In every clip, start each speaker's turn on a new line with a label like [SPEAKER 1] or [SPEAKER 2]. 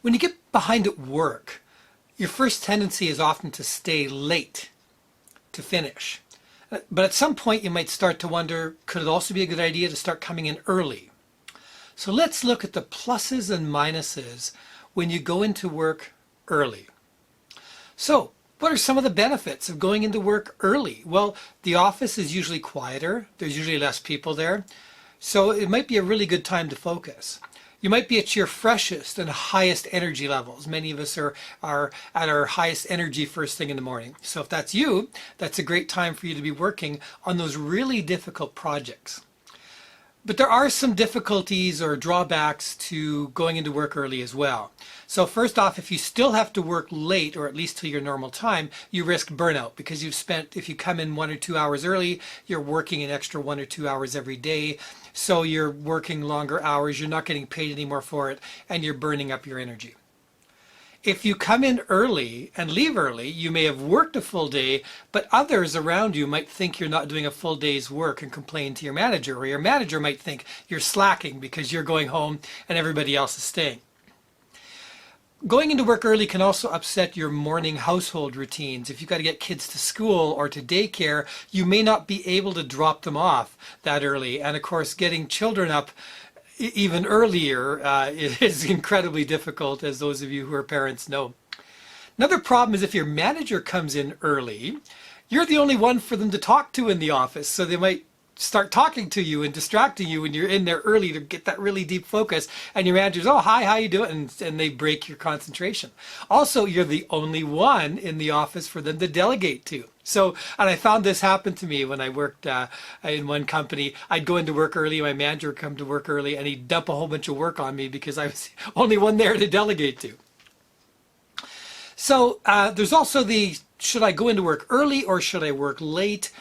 [SPEAKER 1] When you get behind at work, your first tendency is often to stay late to finish. But at some point you might start to wonder, could it also be a good idea to start coming in early? So let's look at the pluses and minuses when you go into work early. So what are some of the benefits of going into work early? Well, the office is usually quieter. There's usually less people there. So it might be a really good time to focus. You might be at your freshest and highest energy levels. Many of us are at our highest energy first thing in the morning. So if that's you, that's a great time for you to be working on those really difficult projects. But there are some difficulties or drawbacks to going into work early as well. So first off, if you still have to work late, or at least till your normal time, you risk burnout because if you come in 1 or 2 hours early, you're working an extra 1 or 2 hours every day. So you're working longer hours, you're not getting paid anymore for it, and you're burning up your energy. If you come in early and leave early, you may have worked a full day, but others around you might think you're not doing a full day's work and complain to your manager, or your manager might think you're slacking because you're going home and everybody else is staying. Going into work early can also upset your morning household routines. If you've got to get kids to school or to daycare, you may not be able to drop them off that early. And of course, getting children up even earlier is incredibly difficult, as those of you who are parents know. Another problem is if your manager comes in early, you're the only one for them to talk to in the office, so they might start talking to you and distracting you when you're in there early to get that really deep focus, and your manager's, oh, hi, how you doing? And they break your concentration. Also, you're the only one in the office for them to delegate to. So, and I found this happen to me when I worked in one company. I'd go into work early, my manager would come to work early, and he'd dump a whole bunch of work on me because I was the only one there to delegate to. So there's also the, should I go into work early or should I work late?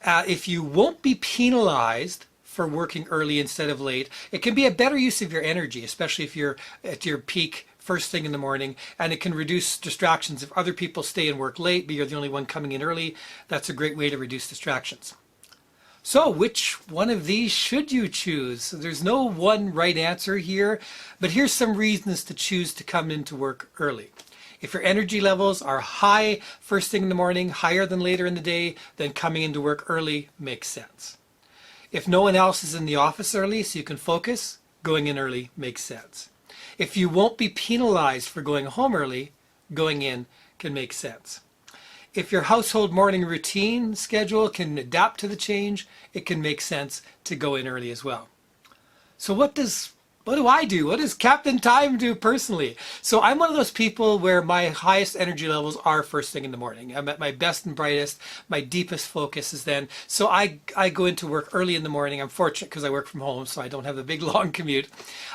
[SPEAKER 1] If you won't be penalized for working early instead of late, it can be a better use of your energy, especially if you're at your peak first thing in the morning, and it can reduce distractions. If other people stay and work late, but you're the only one coming in early, that's a great way to reduce distractions. So which one of these should you choose? So there's no one right answer here, but here's some reasons to choose to come into work early. If your energy levels are high first thing in the morning, higher than later in the day, then coming into work early makes sense. If no one else is in the office early so you can focus, going in early makes sense. If you won't be penalized for going home early, going in can make sense. If your household morning routine schedule can adapt to the change, it can make sense to go in early as well. So what do I do? What does Captain Time do personally? So I'm one of those people where my highest energy levels are first thing in the morning. I'm at my best and brightest. My deepest focus is then. So I go into work early in the morning. I'm fortunate because I work from home, so I don't have a big long commute.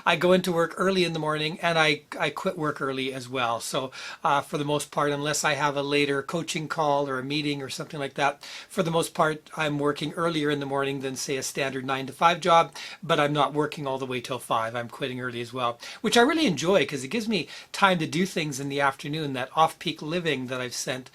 [SPEAKER 1] I go into work early in the morning, and I quit work early as well. So for the most part, unless I have a later coaching call or a meeting or something like that, for the most part, I'm working earlier in the morning than, say, a standard 9 to 5 job, but I'm not working all the way till 5. I'm quitting early as well, which I really enjoy because it gives me time to do things in the afternoon, that off-peak living that I've sent.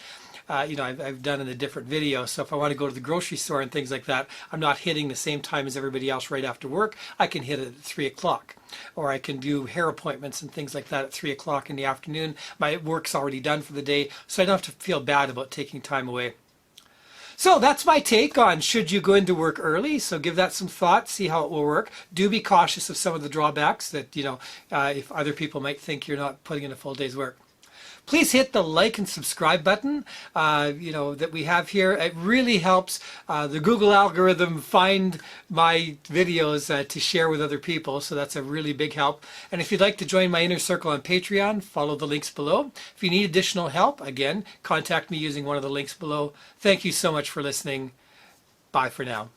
[SPEAKER 1] I've done in a different video. So if I want to go to the grocery store and things like that, I'm not hitting the same time as everybody else right after work. I can hit it at 3 o'clock. Or I can do hair appointments and things like that at 3 o'clock in the afternoon. My work's already done for the day, so I don't have to feel bad about taking time away. So that's my take on should you go into work early. So give that some thought, see how it will work. Do be cautious of some of the drawbacks that, if other people might think you're not putting in a full day's work. Please hit the like and subscribe button, that we have here. It really helps the Google algorithm find my videos to share with other people. So that's a really big help. And if you'd like to join my inner circle on Patreon, follow the links below. If you need additional help, again, contact me using one of the links below. Thank you so much for listening. Bye for now.